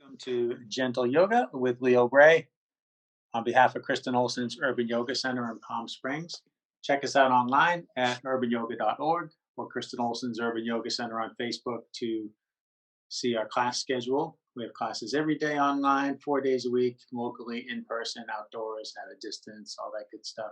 Welcome to Gentle Yoga with Leo Gray on behalf of Kristen Olson's Urban Yoga Center in Palm Springs. Check us out online at urbanyoga.org or Kristen Olson's Urban Yoga Center on Facebook to see our class schedule. We have classes every day online, 4 days a week, locally, in person, outdoors, at a distance, all that good stuff.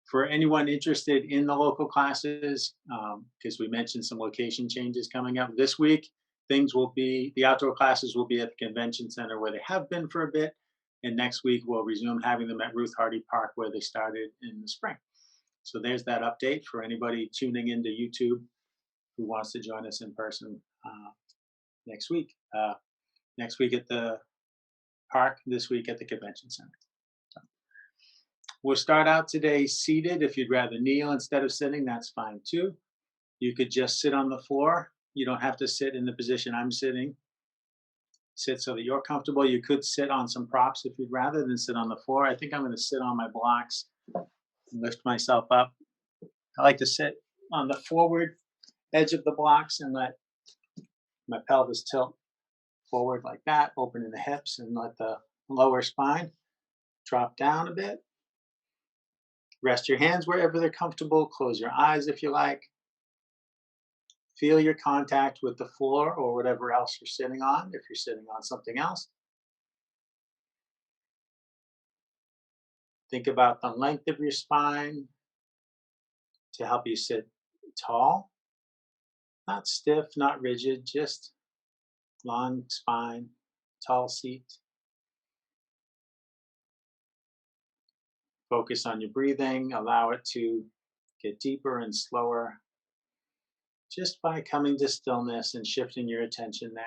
For anyone interested in the local classes, because we mentioned some location changes coming up this week, the outdoor classes will be at the convention center where they have been for a bit. And next week we'll resume having them at Ruth Hardy Park where they started in the spring. So there's that update for anybody tuning into YouTube who wants to join us in person next week. Next week at the park, this week at the convention center. So we'll start out today seated. If you'd rather kneel instead of sitting, that's fine too. You could just sit on the floor. You don't have to sit in the position I'm sitting. Sit so that you're comfortable. You could sit on some props if you'd rather than sit on the floor. I think I'm going to sit on my blocks and lift myself up. I like to sit on the forward edge of the blocks and let my pelvis tilt forward like that, opening the hips, and let the lower spine drop down a bit. Rest your hands wherever they're comfortable. Close your eyes if you like. Feel your contact with the floor or whatever else you're sitting on, if you're sitting on something else. Think about the length of your spine to help you sit tall, not stiff, not rigid, just long spine, tall seat. Focus on your breathing, allow it to get deeper and slower just by coming to stillness and shifting your attention there.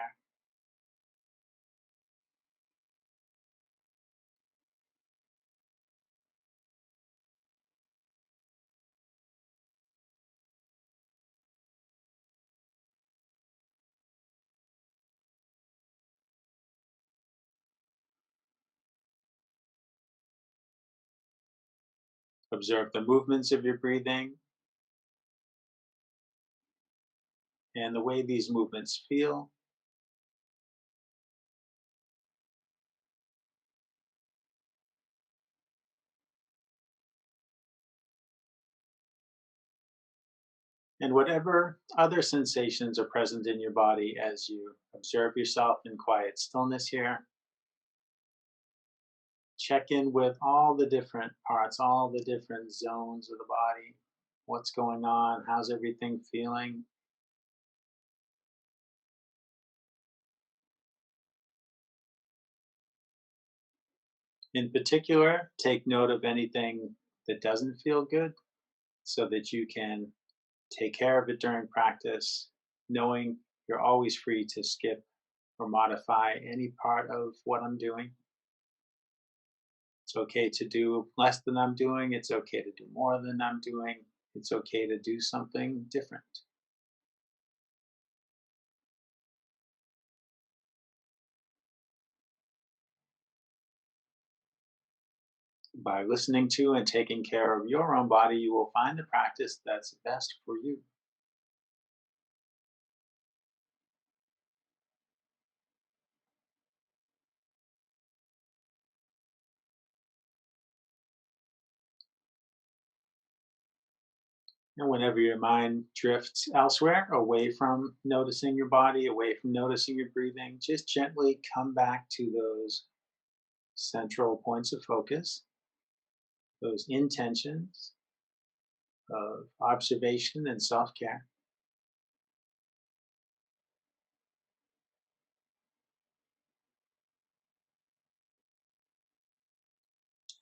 Observe the movements of your breathing and the way these movements feel. And whatever other sensations are present in your body as you observe yourself in quiet stillness here. Check in with all the different parts, all the different zones of the body. What's going on? How's everything feeling? In particular, take note of anything that doesn't feel good so that you can take care of it during practice, knowing you're always free to skip or modify any part of what I'm doing. It's okay to do less than I'm doing. It's okay to do more than I'm doing. It's okay to do something different. By listening to and taking care of your own body, you will find the practice that's best for you. And whenever your mind drifts elsewhere, away from noticing your body, away from noticing your breathing, just gently come back to those central points of focus, those intentions of observation and self care.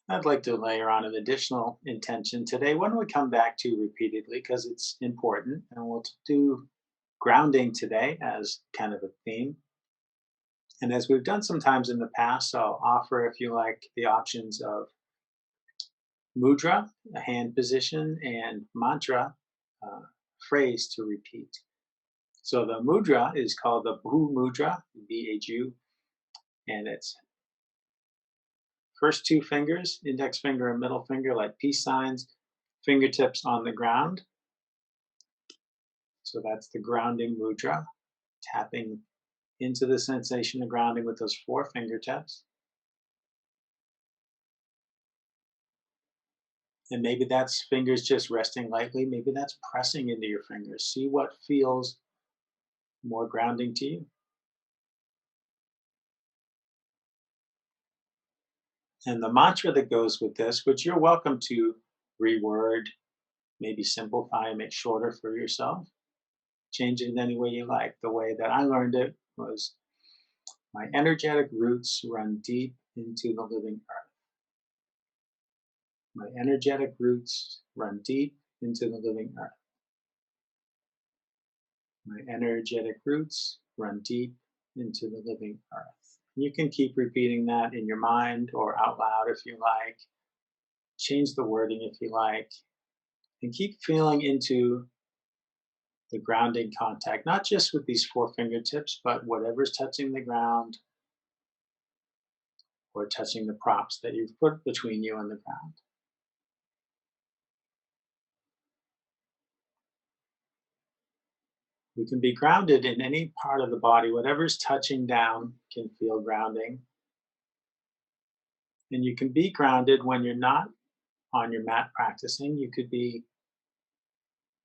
I'd like to layer on an additional intention today, one we come back to repeatedly because it's important, and we'll do grounding today as kind of a theme. And as we've done sometimes in the past, I'll offer, if you like, the options of mudra, a hand position, and mantra, uh, phrase to repeat. So the mudra is called the Bhu Mudra, B-H-U, and it's first two fingers, index finger and middle finger, like peace signs, fingertips on the ground. So that's the grounding mudra, tapping into the sensation of grounding with those 4 fingertips. And maybe that's fingers just resting lightly. Maybe that's pressing into your fingers. See what feels more grounding to you. And the mantra that goes with this, which you're welcome to reword, maybe simplify and make shorter for yourself, change it in any way you like. The way that I learned it was my energetic roots run deep into the living earth. My energetic roots run deep into the living earth. My energetic roots run deep into the living earth. You can keep repeating that in your mind or out loud if you like. Change the wording if you like. And keep feeling into the grounding contact, not just with these 4 fingertips, but whatever's touching the ground or touching the props that you've put between you and the ground. We can be grounded in any part of the body. Whatever's touching down can feel grounding. And you can be grounded when you're not on your mat practicing. You could be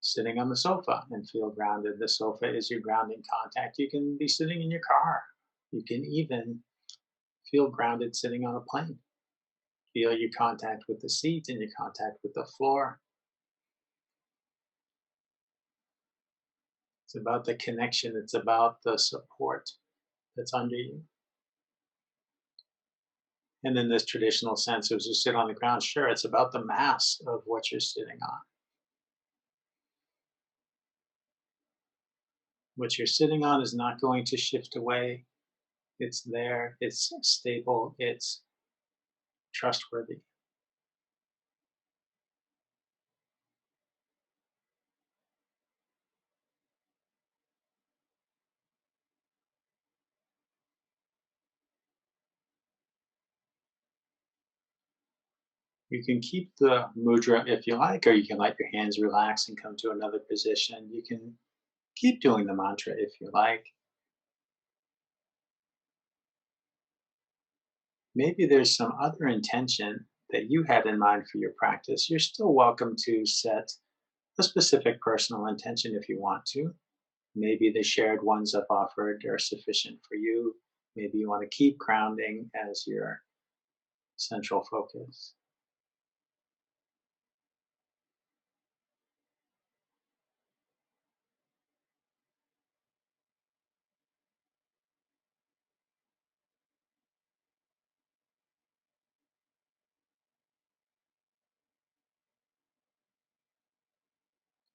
sitting on the sofa and feel grounded. The sofa is your grounding contact. You can be sitting in your car. You can even feel grounded sitting on a plane. Feel your contact with the seat and your contact with the floor. It's about the connection. It's about the support that's under you. And in this traditional sense, as you sit on the ground, sure, it's about the mass of what you're sitting on. What you're sitting on is not going to shift away. It's there, it's stable, it's trustworthy. You can keep the mudra if you like, or you can let your hands relax and come to another position. You can keep doing the mantra if you like. Maybe there's some other intention that you had in mind for your practice. You're still welcome to set a specific personal intention if you want to. Maybe the shared ones I've offered are sufficient for you. Maybe you want to keep grounding as your central focus.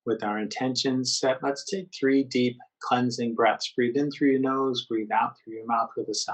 With our intentions set, let's take 3 deep cleansing breaths. Breathe in through your nose, breathe out through your mouth with a sigh.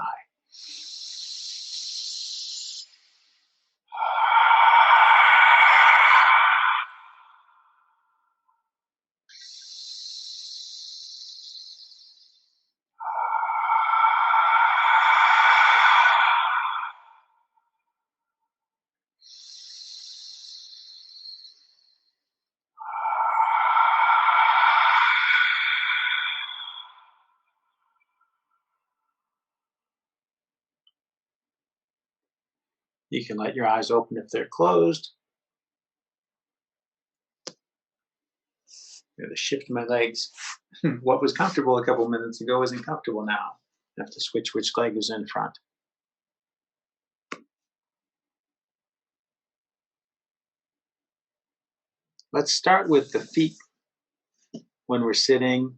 You can let your eyes open if they're closed. I'm going to shift my legs. What was comfortable a couple minutes ago isn't comfortable now. I have to switch which leg is in front. Let's start with the feet. When we're sitting,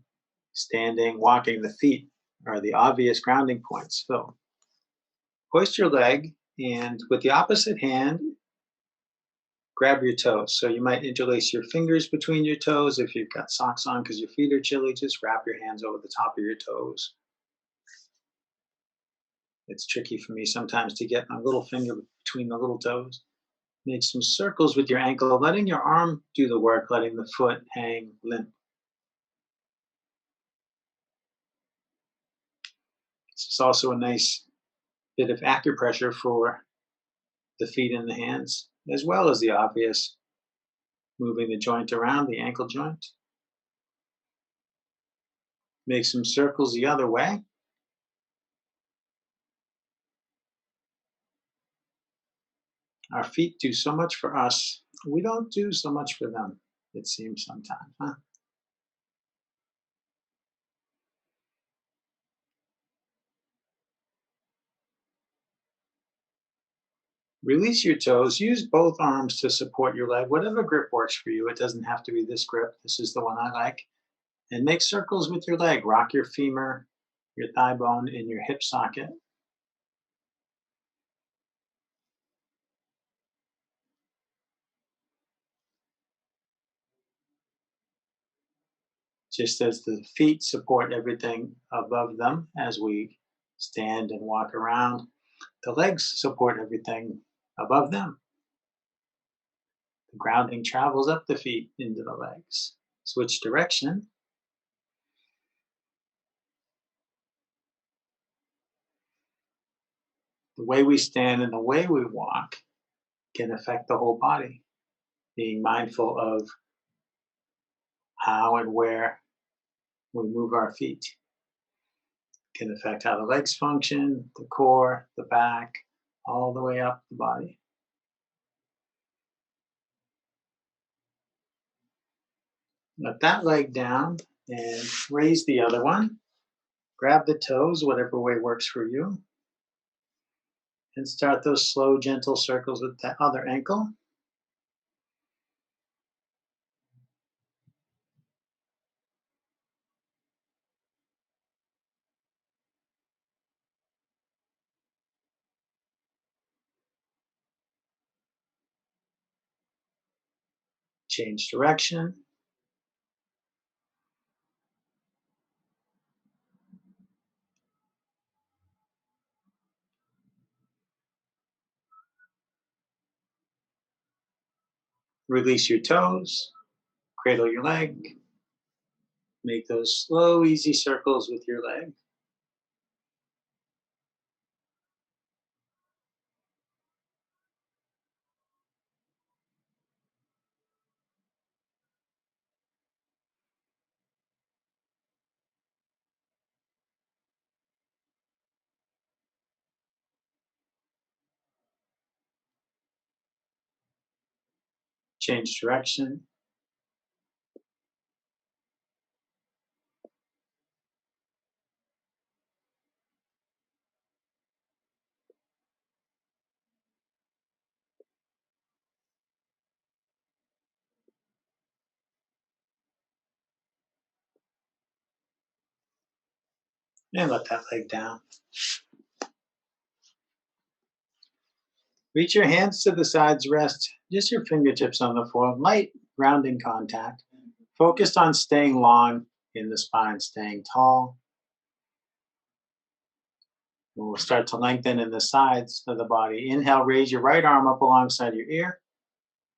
standing, walking, the feet are the obvious grounding points. So hoist your leg, and with the opposite hand, grab your toes. So you might interlace your fingers between your toes. If you've got socks on because your feet are chilly, just wrap your hands over the top of your toes. It's tricky for me sometimes to get my little finger between the little toes. Make some circles with your ankle, letting your arm do the work, letting the foot hang limp. This is also a nice bit of acupressure for the feet and the hands, as well as the obvious moving the joint around, the ankle joint. Make some circles the other way. Our feet do so much for us. We don't do so much for them, it seems sometimes, huh? Release your toes. Use both arms to support your leg. Whatever grip works for you. It doesn't have to be this grip. This is the one I like. And make circles with your leg. Rock your femur, your thigh bone, and your hip socket, just as the feet support everything above them as we stand and walk around. The legs support everything above them. The grounding travels up the feet into the legs. Switch direction. The way we stand and the way we walk can affect the whole body. Being mindful of how and where we move our feet can affect how the legs function, the core, the back, all the way up the body. Let that leg down and raise the other one. Grab the toes, whatever way works for you, and start those slow, gentle circles with that other ankle. Change direction. Release your toes. Cradle your leg. Make those slow, easy circles with your leg. Change direction. And let that leg down. Reach your hands to the sides, rest just your fingertips on the floor, light grounding contact. Focused on staying long in the spine, staying tall. And we'll start to lengthen in the sides of the body. Inhale, raise your right arm up alongside your ear.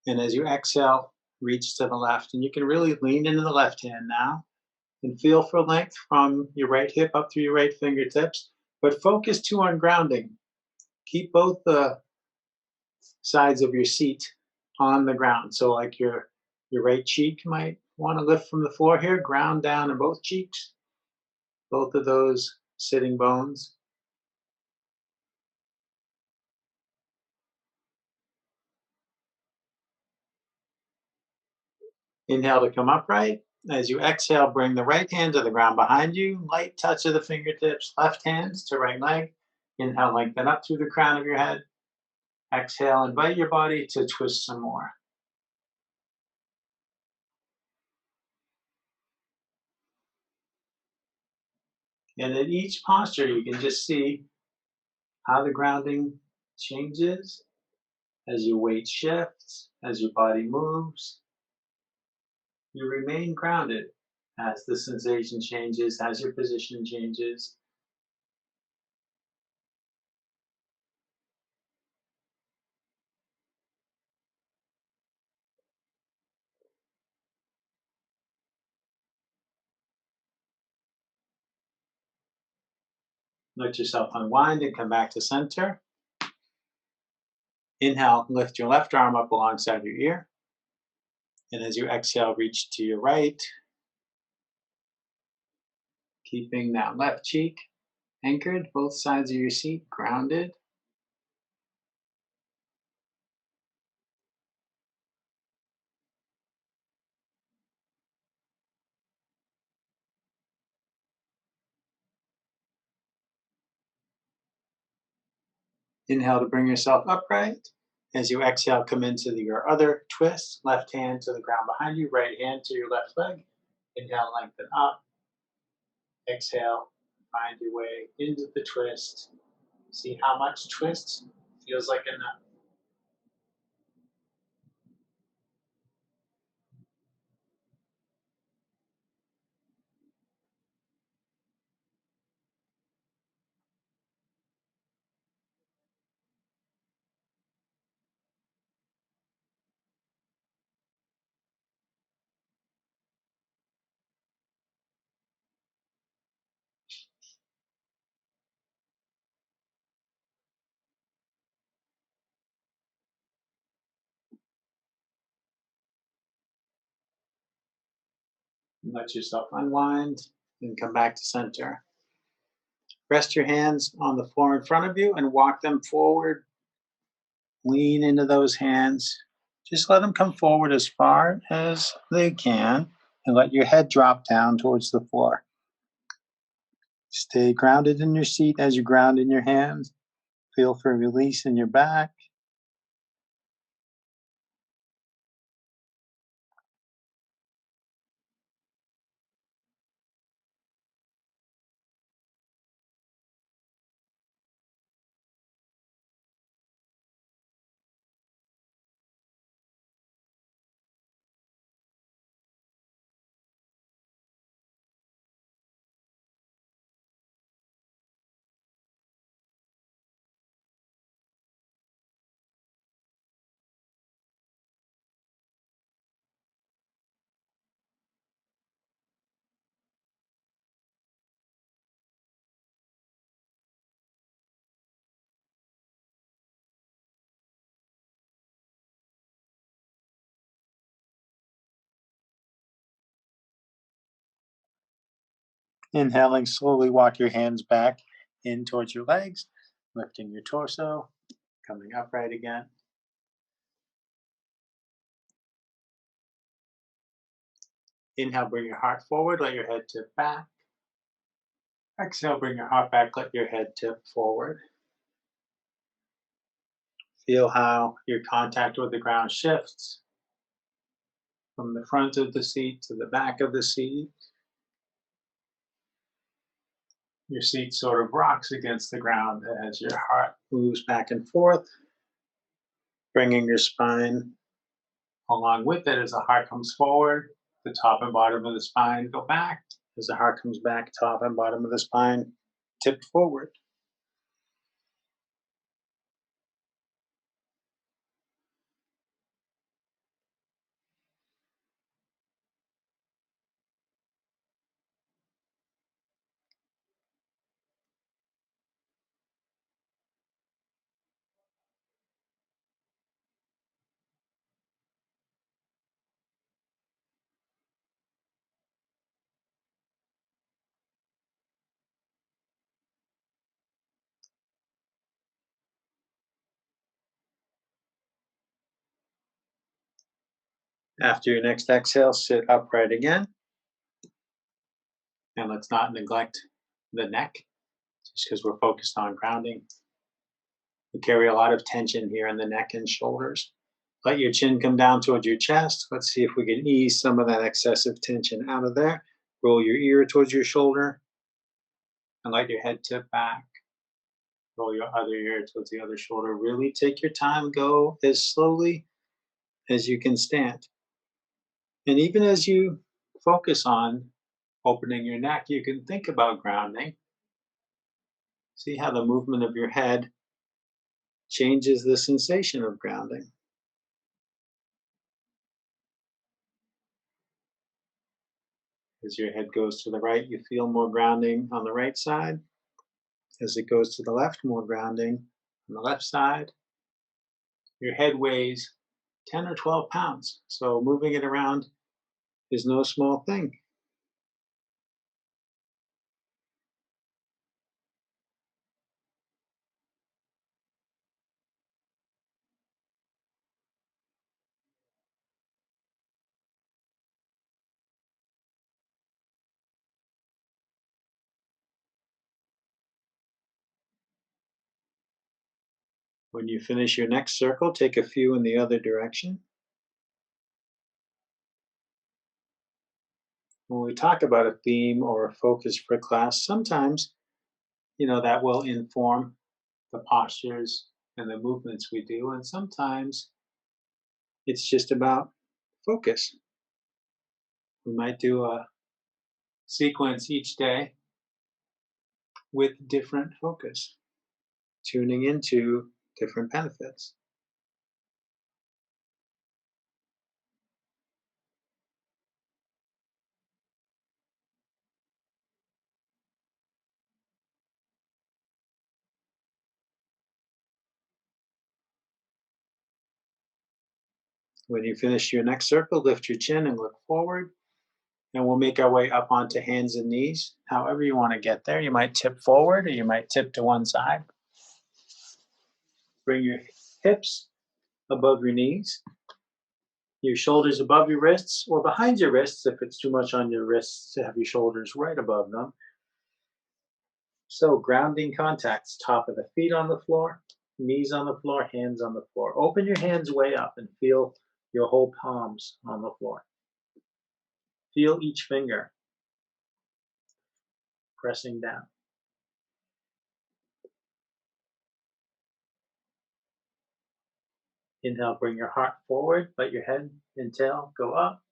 And as you exhale, reach to the left. And you can really lean into the left hand now and feel for length from your right hip up through your right fingertips. But focus too on grounding. Keep both the sides of your seat on the ground. So like your right cheek might want to lift from the floor here, ground down in both cheeks, both of those sitting bones. Inhale to come upright. As you exhale, bring the right hand to the ground behind you. Light touch of the fingertips, left hands to right leg. Inhale, lengthen up through the crown of your head. Exhale, invite your body to twist some more. And in each posture, you can just see how the grounding changes as your weight shifts, as your body moves. You remain grounded as the sensation changes, as your position changes. Let yourself unwind and come back to center. Inhale, lift your left arm up alongside your ear. And as you exhale, reach to your right, keeping that left cheek anchored, both sides of your seat grounded. Inhale to bring yourself upright. As you exhale, come into your other twist. Left hand to the ground behind you, right hand to your left leg. Inhale, lengthen up. Exhale, find your way into the twist. See how much twist feels like enough. Let yourself unwind and come back to center. Rest your hands on the floor in front of you and walk them forward. Lean into those hands. Just let them come forward as far as they can and let your head drop down towards the floor. Stay grounded in your seat as you ground in your hands. Feel for release in your back. Inhaling, slowly walk your hands back in towards your legs, lifting your torso, coming upright again. Inhale, bring your heart forward, let your head tip back. Exhale, bring your heart back, let your head tip forward. Feel how your contact with the ground shifts from the front of the seat to the back of the seat. Your seat sort of rocks against the ground as your heart moves back and forth, bringing your spine along with it. As the heart comes forward, the top and bottom of the spine go back. As the heart comes back, top and bottom of the spine tip forward. After your next exhale, sit upright again. And let's not neglect the neck, just because we're focused on grounding. We carry a lot of tension here in the neck and shoulders. Let your chin come down towards your chest. Let's see if we can ease some of that excessive tension out of there. Roll your ear towards your shoulder and let your head tip back. Roll your other ear towards the other shoulder. Really take your time. Go as slowly as you can stand. And even as you focus on opening your neck, you can think about grounding. See how the movement of your head changes the sensation of grounding. As your head goes to the right, you feel more grounding on the right side. As it goes to the left, more grounding on the left side. Your head weighs 10 or 12 pounds, so moving it around is no small thing. When you finish your next circle, take a few in the other direction. When we talk about a theme or a focus for class, sometimes, that will inform the postures and the movements we do. And sometimes it's just about focus. We might do a sequence each day with different focus, tuning into different benefits. When you finish your next circle, lift your chin and look forward. And we'll make our way up onto hands and knees. However you want to get there. You might tip forward or you might tip to one side. Bring your hips above your knees, your shoulders above your wrists or behind your wrists if it's too much on your wrists to have your shoulders right above them. So grounding contacts, top of the feet on the floor, knees on the floor, hands on the floor. Open your hands way up and feel your whole palms on the floor. Feel each finger pressing down. Inhale, bring your heart forward, let your head and tail go up.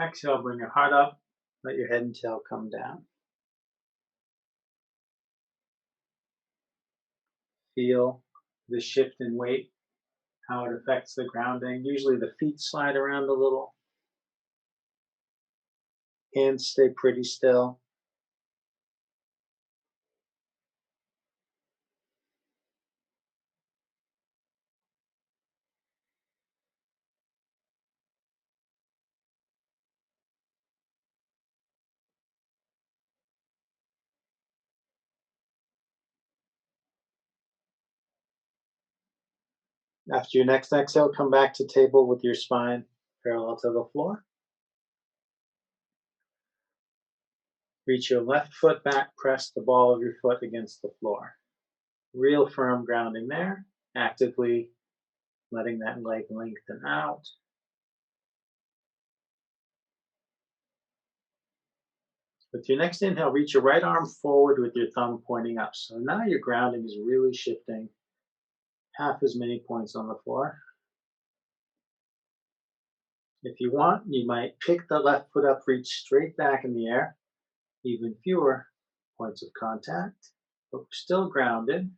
Exhale, bring your heart up, let your head and tail come down. Feel the shift in weight, how it affects the grounding. Usually the feet slide around a little. Hands stay pretty still. After your next exhale, come back to table with your spine parallel to the floor. Reach your left foot back, press the ball of your foot against the floor. Real firm grounding there, actively letting that leg lengthen out. With your next inhale, reach your right arm forward with your thumb pointing up. So now your grounding is really shifting half as many points on the floor. If you want, you might pick the left foot up, reach straight back in the air, even fewer points of contact, but still grounded.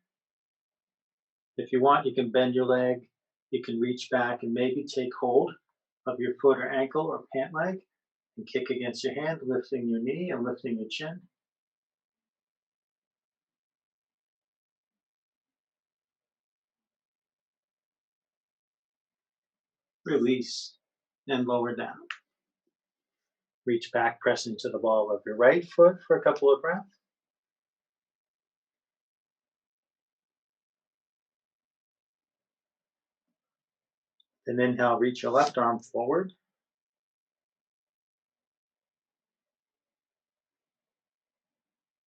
If you want, you can bend your leg, you can reach back and maybe take hold of your foot or ankle or pant leg and kick against your hand, lifting your knee and lifting your chin. Release and lower down. Reach back, press into the ball of your right foot for a couple of breaths. Then inhale, reach your left arm forward.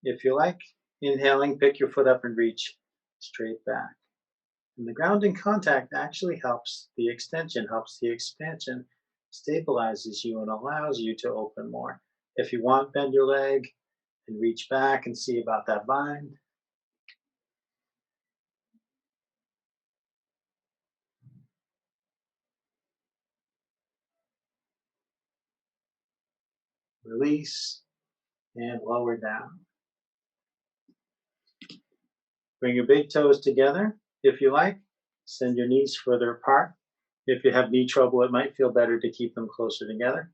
If you like, inhaling, pick your foot up and reach straight back. And the grounding contact actually helps the extension, helps the expansion, stabilizes you and allows you to open more. If you want, bend your leg and reach back and see about that bind. Release and lower down. Bring your big toes together. If you like, send your knees further apart. If you have knee trouble, it might feel better to keep them closer together.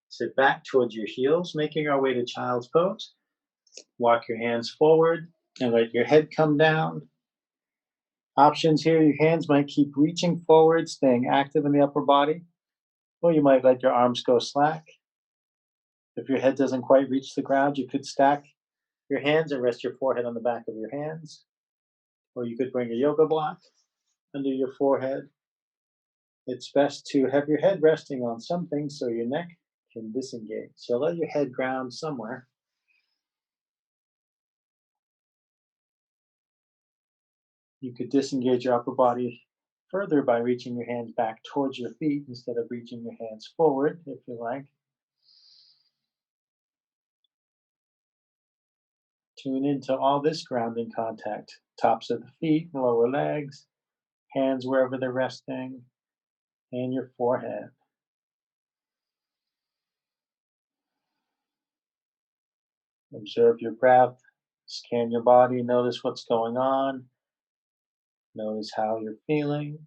Sit back towards your heels, making our way to child's pose. Walk your hands forward and let your head come down. Options here, your hands might keep reaching forward, staying active in the upper body, or you might let your arms go slack. If your head doesn't quite reach the ground, you could stack your hands and rest your forehead on the back of your hands. Or you could bring a yoga block under your forehead. It's best to have your head resting on something so your neck can disengage. So let your head ground somewhere. You could disengage your upper body further by reaching your hands back towards your feet instead of reaching your hands forward, if you like. Tune into all this grounding contact: tops of the feet, lower legs, hands wherever they're resting, and your forehead. Observe your breath, scan your body, notice what's going on, notice how you're feeling.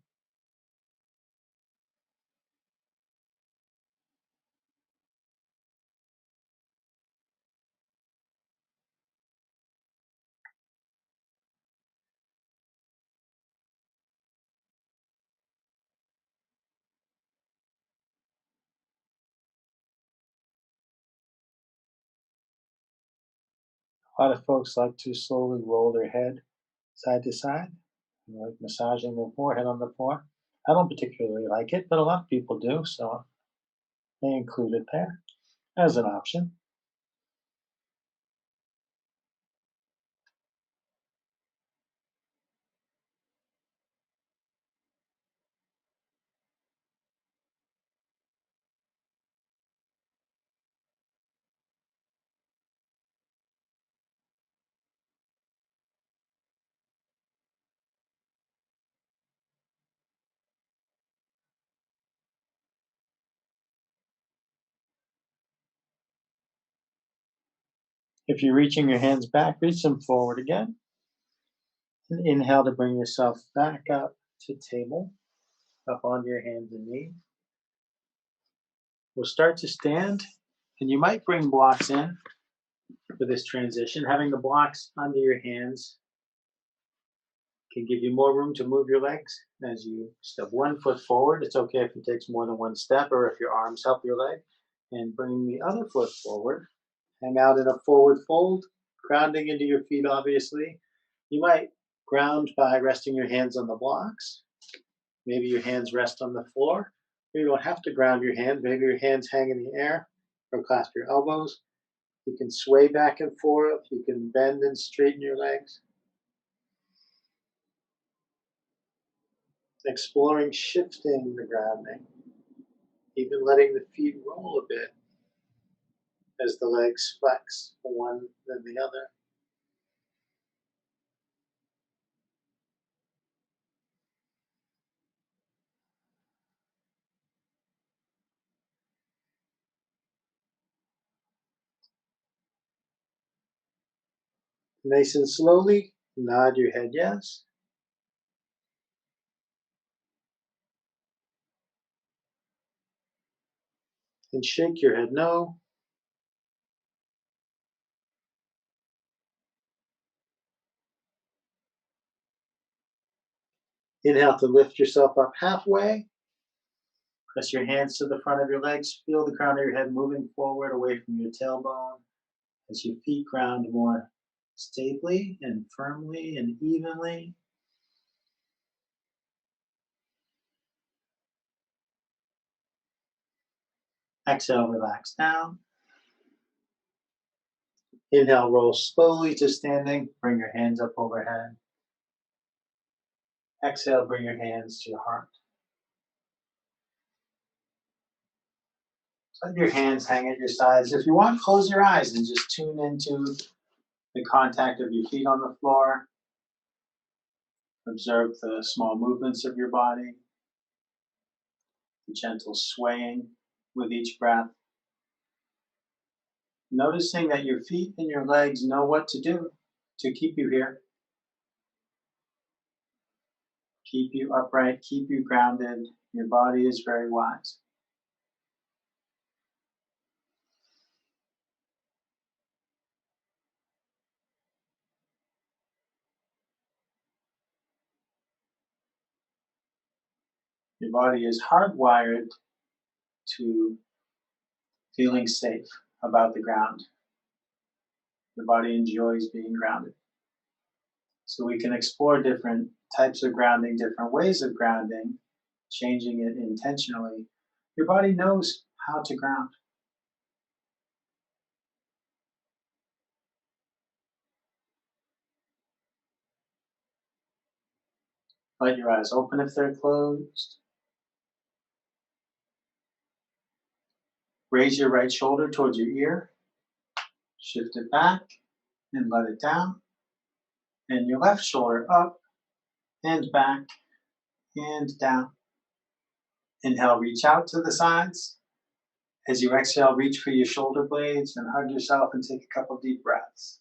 A lot of folks like to slowly roll their head side to side, like massaging their forehead on the floor. I don't particularly like it, but a lot of people do, so they include it there as an option. If you're reaching your hands back, reach them forward again. And inhale to bring yourself back up to table, up onto your hands and knees. We'll start to stand, and you might bring blocks in for this transition. Having the blocks under your hands can give you more room to move your legs as you step 1 foot forward. It's okay if it takes more than one step or if your arms help your leg. And bring the other foot forward. Hang out in a forward fold, grounding into your feet, obviously. You might ground by resting your hands on the blocks. Maybe your hands rest on the floor. You don't have to ground your hands. Maybe your hands hang in the air or clasp your elbows. You can sway back and forth. You can bend and straighten your legs. Exploring shifting the grounding, even letting the feet roll a bit as the legs flex one then the other. Nice and slowly, nod your head yes. And shake your head no. Inhale to lift yourself up halfway. Press your hands to the front of your legs. Feel the crown of your head moving forward away from your tailbone as your feet ground more stably and firmly and evenly. Exhale, relax down. Inhale, roll slowly to standing. Bring your hands up overhead. Exhale, bring your hands to your heart. Let your hands hang at your sides. If you want, close your eyes and just tune into the contact of your feet on the floor. Observe the small movements of your body, the gentle swaying with each breath. Noticing that your feet and your legs know what to do to keep you here, keep you upright, keep you grounded. Your body is very wise. Your body is hardwired to feeling safe about the ground. Your body enjoys being grounded. So we can explore different types of grounding, different ways of grounding, changing it intentionally. Your body knows how to ground. Let your eyes open if they're closed. Raise your right shoulder towards your ear. Shift it back and let it down. And your left shoulder up and back and down. Inhale, reach out to the sides. As you exhale, reach for your shoulder blades and hug yourself and take a couple deep breaths.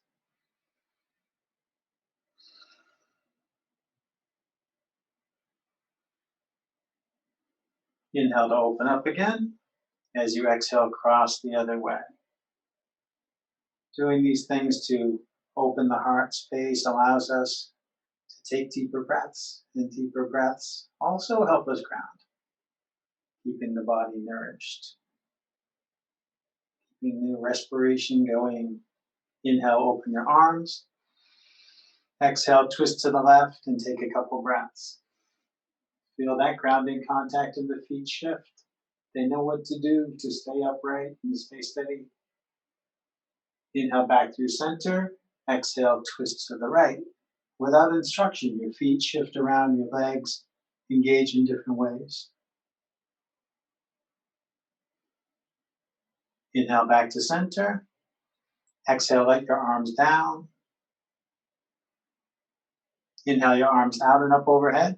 Inhale to open up again. As you exhale, cross the other way. Doing these things to open the heart space allows us to take deeper breaths, and deeper breaths also help us ground, keeping the body nourished, keeping the respiration going. Inhale, open your arms. Exhale, twist to the left and take a couple breaths. Feel that grounding contact in the feet shift. They know what to do to stay upright and stay steady. Inhale back through center. Exhale, twist to the right. Without instruction, your feet shift around, your legs engage in different ways. Inhale back to center. Exhale, let your arms down. Inhale your arms out and up overhead.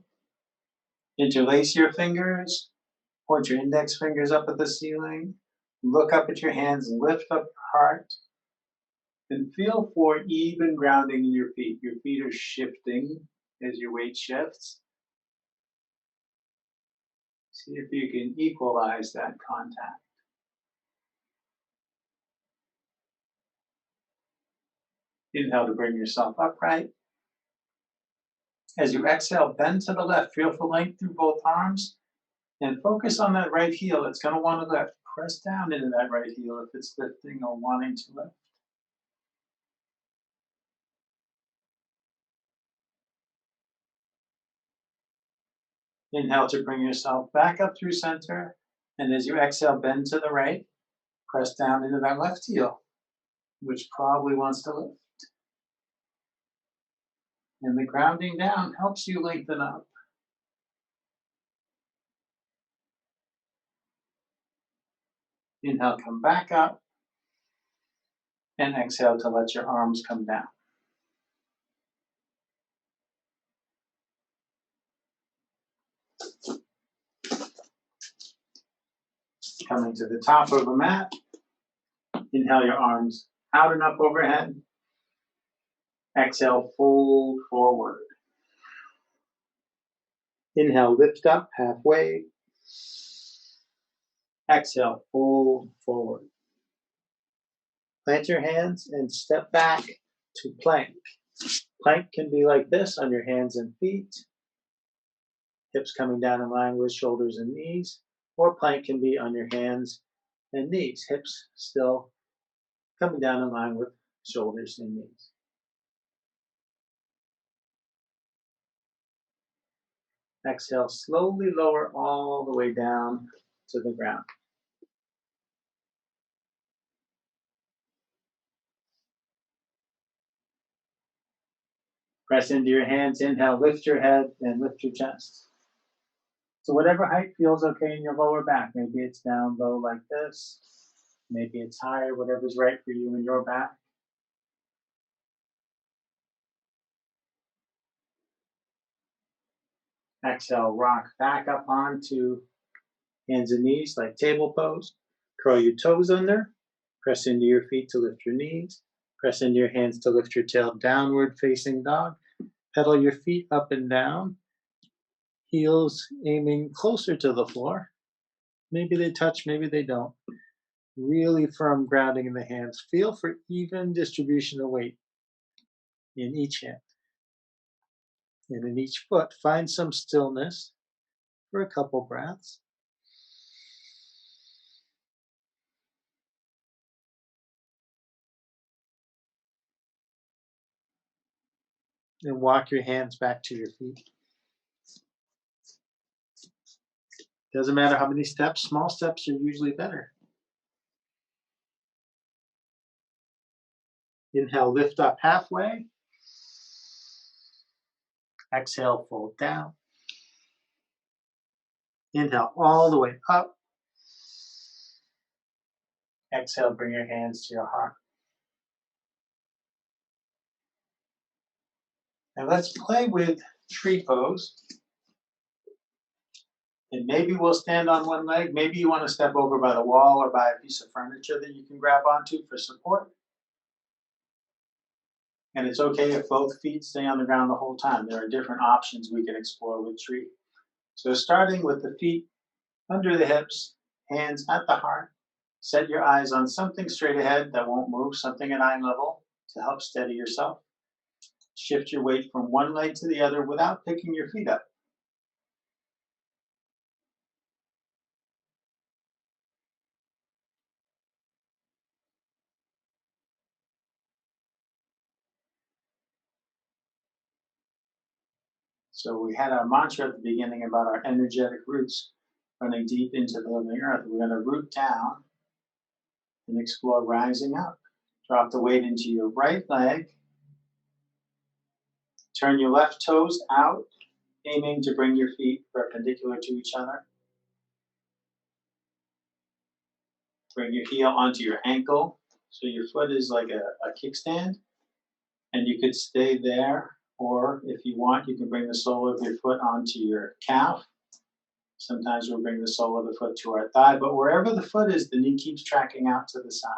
Interlace your fingers. Point your index fingers up at the ceiling. Look up at your hands and lift up your heart. And feel for even grounding in your feet. Your feet are shifting as your weight shifts. See if you can equalize that contact. Inhale to bring yourself upright. As you exhale, bend to the left. Feel for length through both arms. And focus on that right heel. It's going to want to lift. Press down into that right heel if it's lifting or wanting to lift. Inhale to bring yourself back up through center. And as you exhale, bend to the right. Press down into that left heel, which probably wants to lift. And the grounding down helps you lengthen up. Inhale, come back up. And exhale to let your arms come down. Coming to the top of the mat. Inhale your arms out and up overhead. Exhale, fold forward. Inhale, lift up halfway. Exhale, fold forward. Plant your hands and step back to plank. Plank can be like this on your hands and feet. Hips coming down in line with shoulders and knees. Or plank can be on your hands and knees. Hips still coming down in line with shoulders and knees. Exhale, slowly lower all the way down to the ground. Press into your hands. Inhale, lift your head and lift your chest. So whatever height feels okay in your lower back. Maybe it's down low like this. Maybe it's higher, whatever's right for you in your back. Exhale, rock back up onto hands and knees like table pose. Curl your toes under. Press into your feet to lift your knees. Press into your hands to lift your tail, downward facing dog. Pedal your feet up and down. Heels aiming closer to the floor. Maybe they touch, maybe they don't. Really firm grounding in the hands. Feel for even distribution of weight in each hand. And in each foot, find some stillness for a couple breaths. And walk your hands back to your feet. Doesn't matter how many steps, small steps are usually better. Inhale, lift up halfway. Exhale, fold down. Inhale all the way up. Exhale, bring your hands to your heart. Now let's play with tree pose. And maybe we'll stand on one leg. Maybe you want to step over by the wall or by a piece of furniture that you can grab onto for support. And it's okay if both feet stay on the ground the whole time. There are different options we can explore with tree. So starting with the feet under the hips, hands at the heart, set your eyes on something straight ahead that won't move, something at eye level to help steady yourself. Shift your weight from one leg to the other without picking your feet up. So we had our mantra at the beginning about our energetic roots running deep into the living earth. We're going to root down and explore rising up. Drop the weight into your right leg. Turn your left toes out, aiming to bring your feet perpendicular to each other. Bring your heel onto your ankle, so your foot is like a kickstand, and you could stay there, or if you want, you can bring the sole of your foot onto your calf. Sometimes we'll bring the sole of the foot to our thigh, but wherever the foot is, the knee keeps tracking out to the side.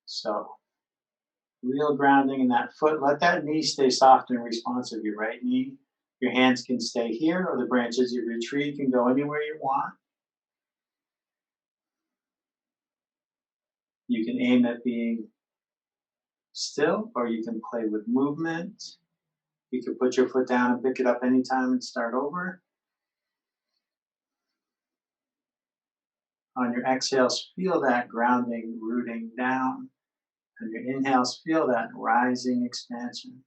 So, real grounding in that foot. Let that knee stay soft and responsive, your right knee. Your hands can stay here, or the branches of your tree can go anywhere you want. You can aim at being still, or you can play with movement. You can put your foot down and pick it up anytime and start over. On your exhales, feel that grounding, rooting down. On your inhales, feel that rising expansion.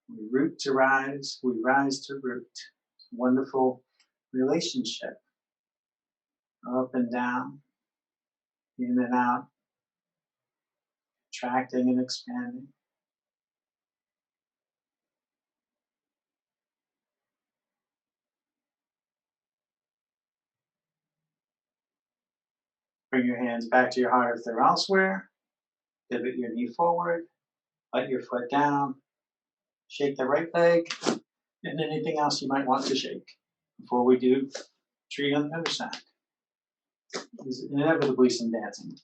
We root to rise, we rise to root. Wonderful relationship. Up and down, in and out, contracting and expanding. Bring your hands back to your heart if they're elsewhere. Pivot your knee forward. Let your foot down. Shake the right leg. And anything else you might want to shake before we do tree on the other side. There's inevitably some dancing.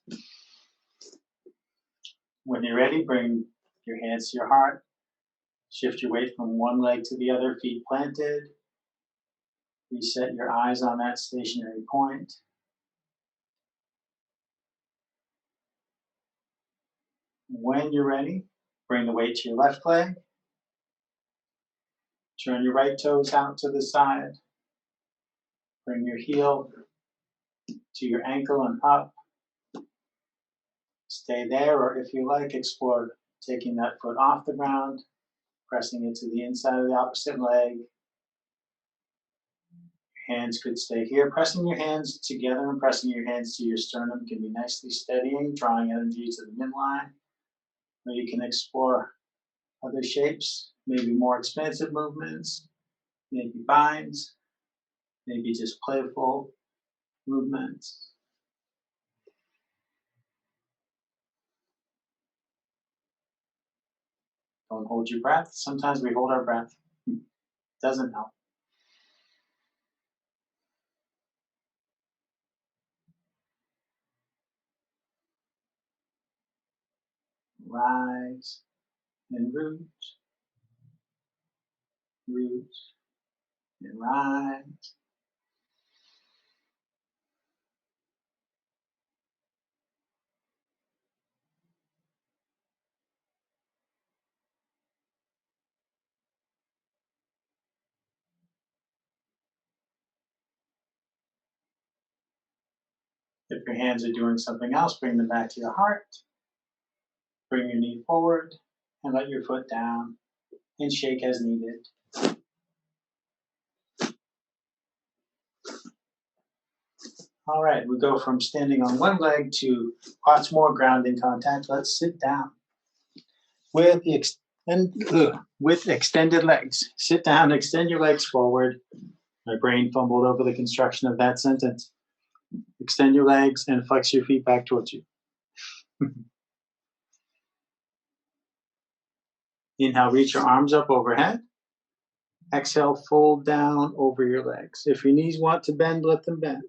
When you're ready, bring your hands to your heart. Shift your weight from one leg to the other, feet planted. Reset your eyes on that stationary point. When you're ready, bring the weight to your left leg. Turn your right toes out to the side. Bring your heel to your ankle and up. Stay there, or if you like, explore taking that foot off the ground, pressing it to the inside of the opposite leg. Your hands could stay here. Pressing your hands together and pressing your hands to your sternum can be nicely steadying, drawing energy to the midline. Or you can explore other shapes, maybe more expansive movements, maybe binds, maybe just playful movements. Don't hold your breath. Sometimes we hold our breath. Doesn't help. Rise and root, root and rise. If your hands are doing something else, bring them back to your heart. Bring your knee forward and let your foot down and shake as needed. All right, we go from standing on one leg to lots more grounding contact. Let's sit down. With And with extended legs. Sit down, extend your legs forward. My brain fumbled over the construction of that sentence. Extend your legs and flex your feet back towards you. Inhale, reach your arms up overhead. Exhale, fold down over your legs. If your knees want to bend, let them bend.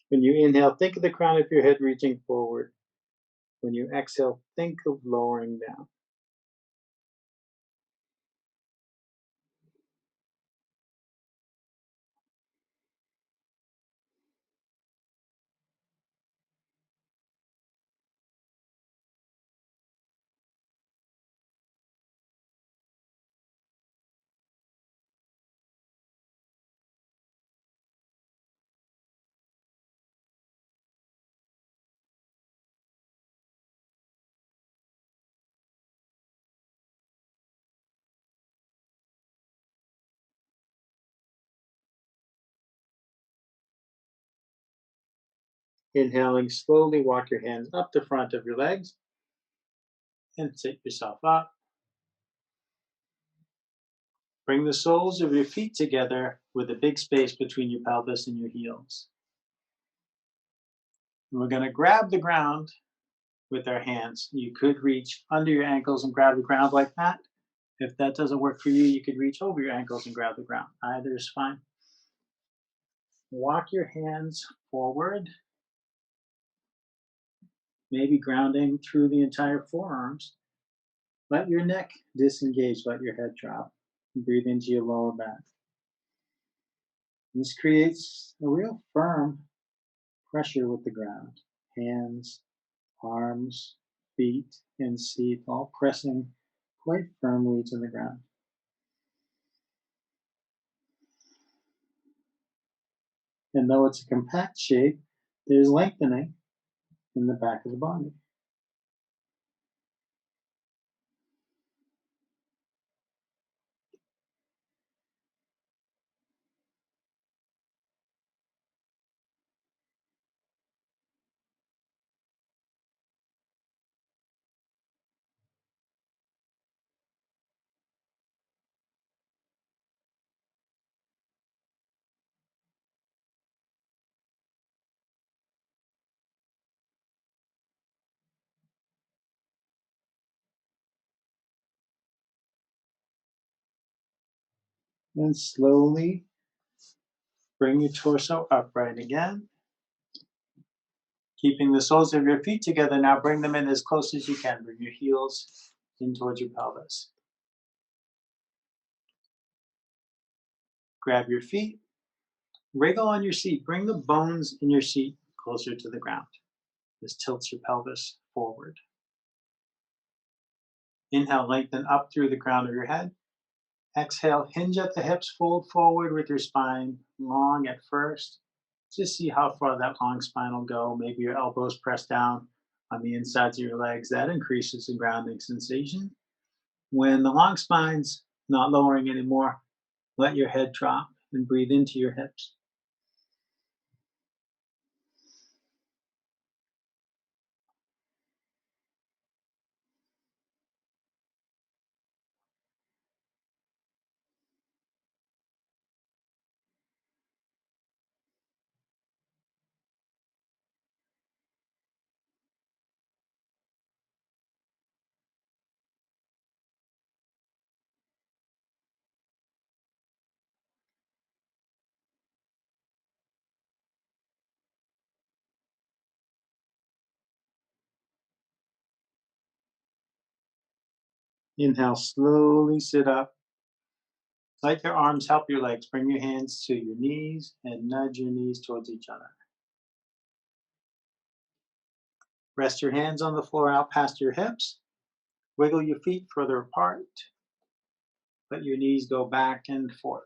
When you inhale, think of the crown of your head reaching forward. When you exhale, think of lowering down. Inhaling, slowly walk your hands up the front of your legs and sit yourself up. Bring the soles of your feet together with a big space between your pelvis and your heels. And we're going to grab the ground with our hands. You could reach under your ankles and grab the ground like that. If that doesn't work for you, you could reach over your ankles and grab the ground. Either is fine. Walk your hands forward, maybe grounding through the entire forearms. Let your neck disengage, let your head drop. Breathe into your lower back. This creates a real firm pressure with the ground. Hands, arms, feet, and seat all pressing quite firmly to the ground. And though it's a compact shape, there's lengthening in the back of the body. And slowly bring your torso upright again. Keeping the soles of your feet together now, bring them in as close as you can. Bring your heels in towards your pelvis. Grab your feet, wriggle on your seat. Bring the bones in your seat closer to the ground. This tilts your pelvis forward. Inhale, lengthen up through the crown of your head. Exhale, hinge at the hips, fold forward with your spine long at first. Just see how far that long spine will go. Maybe your elbows press down on the insides of your legs. That increases the grounding sensation. When the long spine's not lowering anymore, let your head drop and breathe into your hips. Inhale, slowly sit up. Let your arms help your legs. Bring your hands to your knees and nudge your knees towards each other. Rest your hands on the floor out past your hips. Wiggle your feet further apart. Let your knees go back and forth.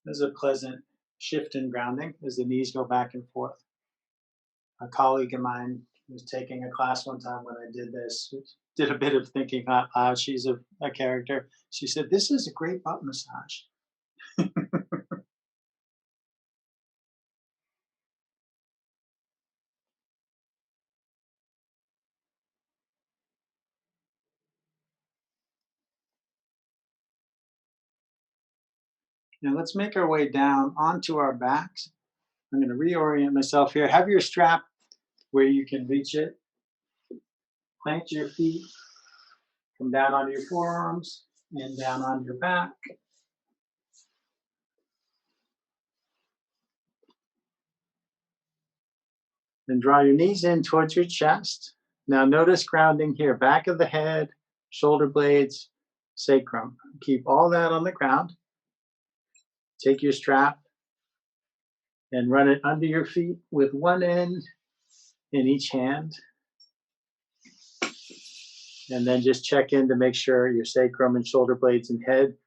There's a pleasant shift in grounding as the knees go back and forth. A colleague of mine was taking a class one time when I did this, did a bit of thinking out loud. She's a character. She said, "This is a great butt massage." Now let's make our way down onto our backs. I'm going to reorient myself here. Have your strap where you can reach it. Plant your feet. Come down onto your forearms and down on your back. Then draw your knees in towards your chest. Now notice grounding here, back of the head, shoulder blades, sacrum. Keep all that on the ground. Take your strap and run it under your feet with one end in each hand. And then just check in to make sure your sacrum and shoulder blades and head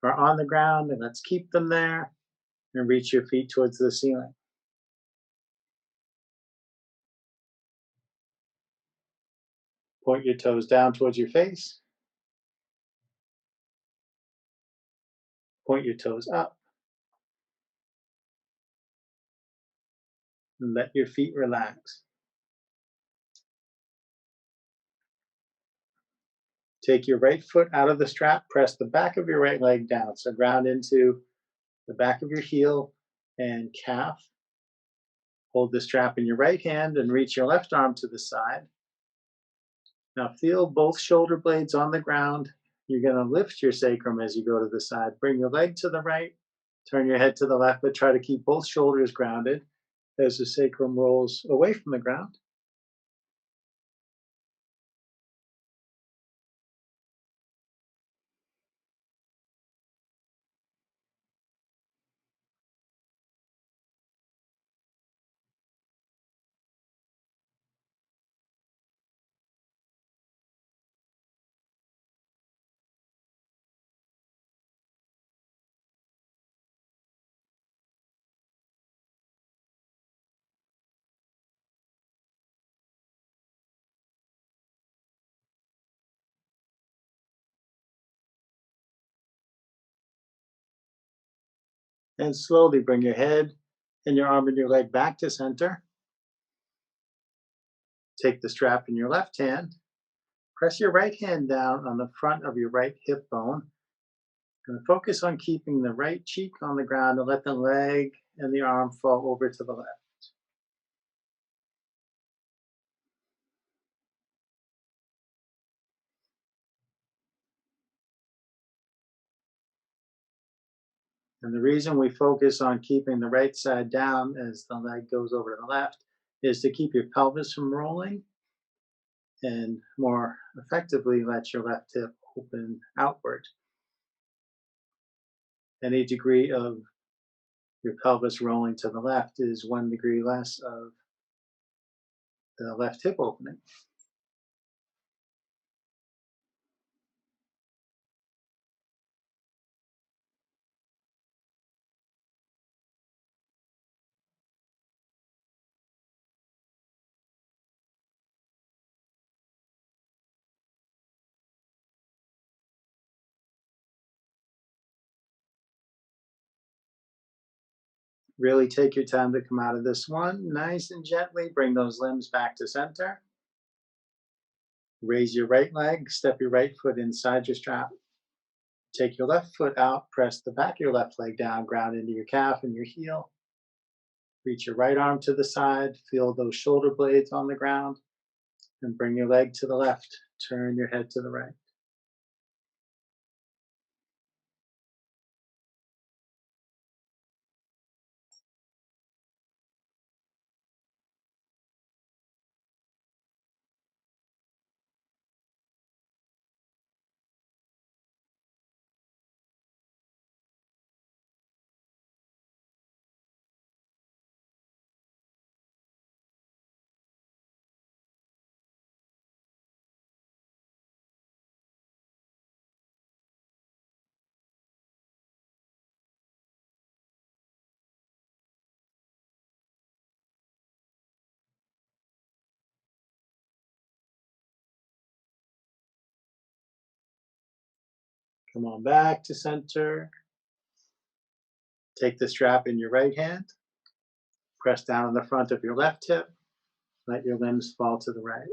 are on the ground. And let's keep them there and reach your feet towards the ceiling. Point your toes down towards your face. Point your toes up. And let your feet relax. Take your right foot out of the strap, press the back of your right leg down. So ground into the back of your heel and calf. Hold the strap in your right hand and reach your left arm to the side. Now feel both shoulder blades on the ground. You're going to lift your sacrum as you go to the side. Bring your leg to the right, turn your head to the left, but try to keep both shoulders grounded as the sacrum rolls away from the ground. And slowly bring your head and your arm and your leg back to center. Take the strap in your left hand. Press your right hand down on the front of your right hip bone. And focus on keeping the right cheek on the ground and let the leg and the arm fall over to the left. And the reason we focus on keeping the right side down as the leg goes over to the left is to keep your pelvis from rolling and more effectively let your left hip open outward. Any degree of your pelvis rolling to the left is 1 degree less of the left hip opening. Really take your time to come out of this one. Nice and gently bring those limbs back to center. Raise your right leg, step your right foot inside your strap. Take your left foot out, press the back of your left leg down, ground into your calf and your heel. Reach your right arm to the side, feel those shoulder blades on the ground, and bring your leg to the left. Turn your head to the right. Come on back to center. Take the strap in your right hand. Press down on the front of your left hip. Let your limbs fall to the right.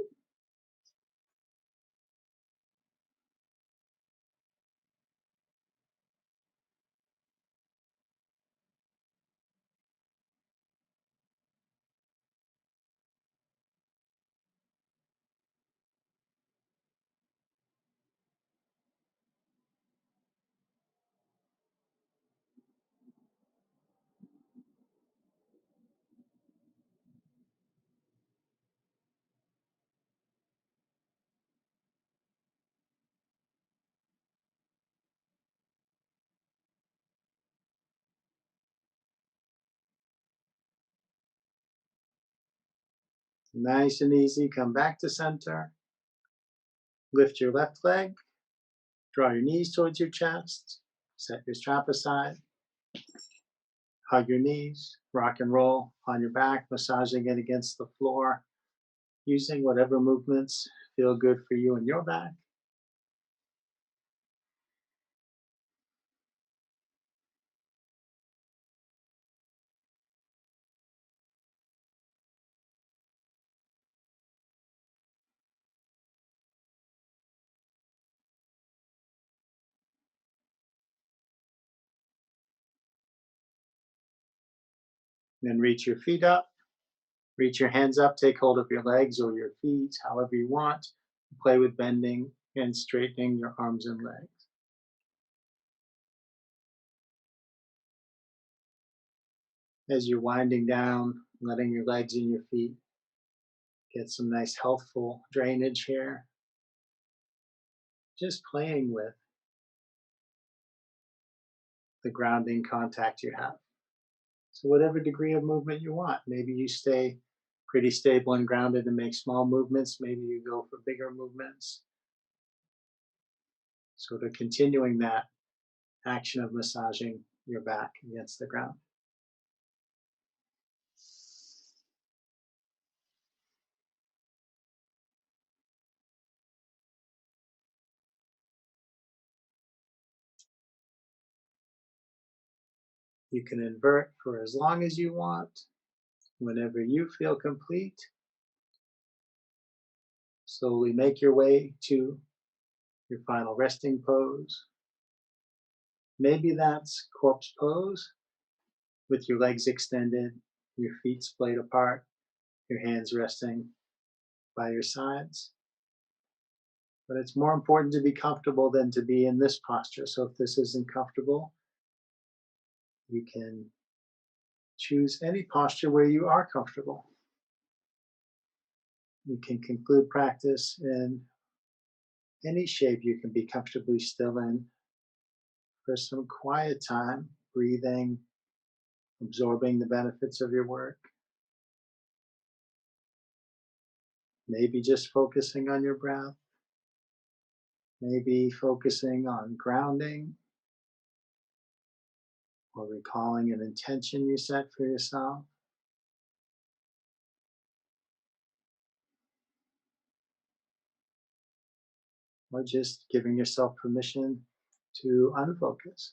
Nice and easy. Come back to center. Lift your left leg. Draw your knees towards your chest. Set your strap aside. Hug your knees. Rock and roll on your back, massaging it against the floor, using whatever movements feel good for you and your back. Then reach your feet up. Reach your hands up. Take hold of your legs or your feet, however you want. Play with bending and straightening your arms and legs. As you're winding down, letting your legs and your feet get some nice healthful drainage here. Just playing with the grounding contact you have. So whatever degree of movement you want. Maybe you stay pretty stable and grounded and make small movements. Maybe you go for bigger movements. Sort of continuing that action of massaging your back against the ground. You can invert for as long as you want. Whenever you feel complete, slowly make your way to your final resting pose. Maybe that's corpse pose with your legs extended, your feet splayed apart, your hands resting by your sides. But it's more important to be comfortable than to be in this posture. So if this isn't comfortable, you can choose any posture where you are comfortable. You can conclude practice in any shape you can be comfortably still in for some quiet time, breathing, absorbing the benefits of your work. Maybe just focusing on your breath. Maybe focusing on grounding or recalling an intention you set for yourself. Or just giving yourself permission to unfocus.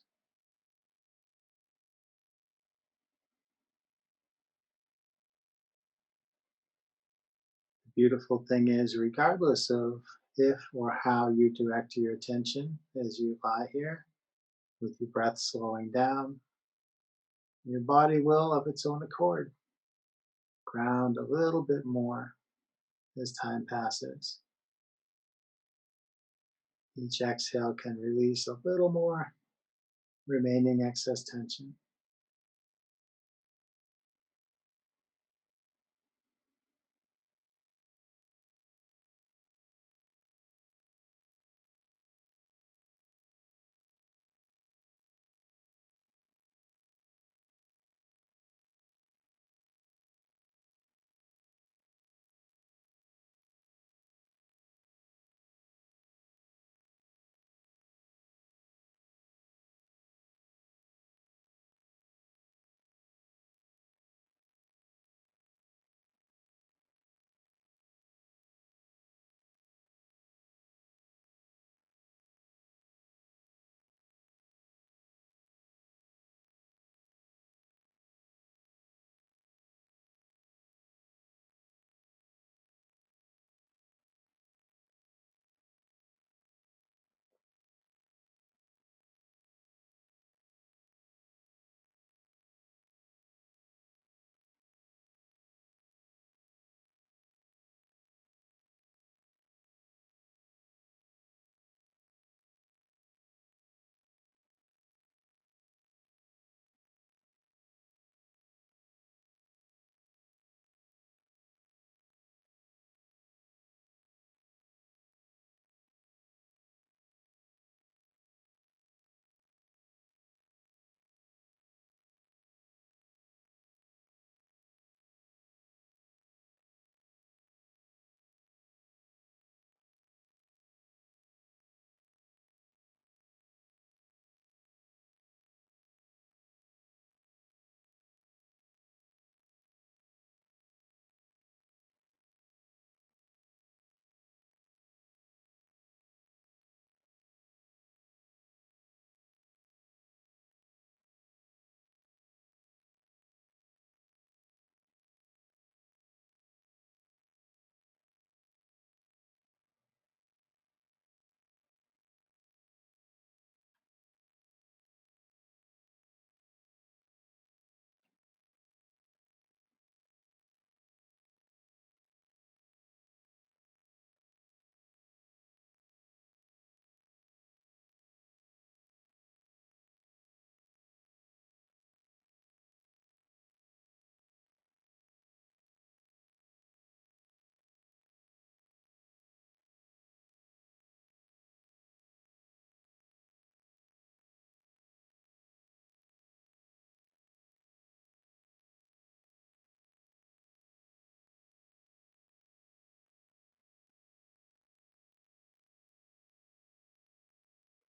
The beautiful thing is, regardless of if or how you direct your attention as you lie here, with your breath slowing down, your body will, of its own accord, ground a little bit more as time passes. Each exhale can release a little more remaining excess tension.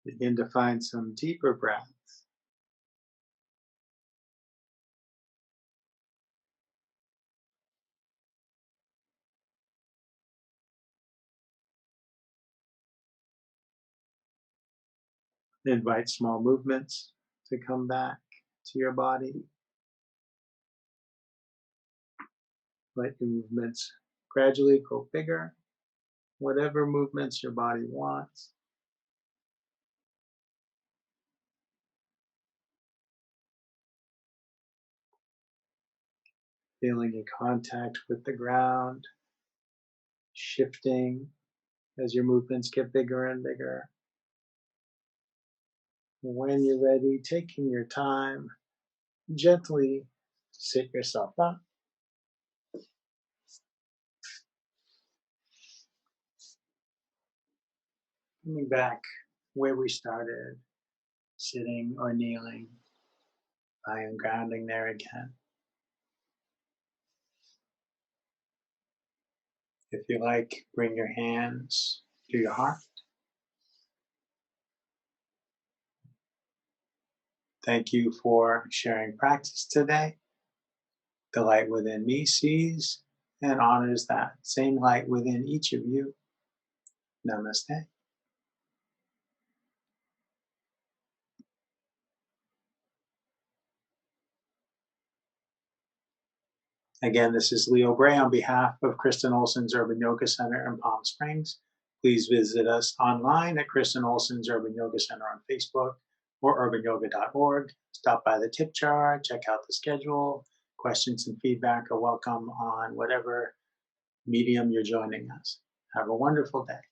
Begin to find some deeper breaths. Invite small movements to come back to your body. Let your movements gradually grow bigger, whatever movements your body wants. Feeling in contact with the ground, shifting as your movements get bigger and bigger. When you're ready, taking your time, gently sit yourself up. Coming back where we started, sitting or kneeling, I am grounding there again. If you like, bring your hands to your heart. Thank you for sharing practice today. The light within me sees and honors that same light within each of you. Namaste. Again, this is Leo Gray on behalf of Kristen Olson's Urban Yoga Center in Palm Springs. Please visit us online at Kristen Olson's Urban Yoga Center on Facebook or urbanyoga.org. Stop by the tip jar, check out the schedule. Questions and feedback are welcome on whatever medium you're joining us. Have a wonderful day.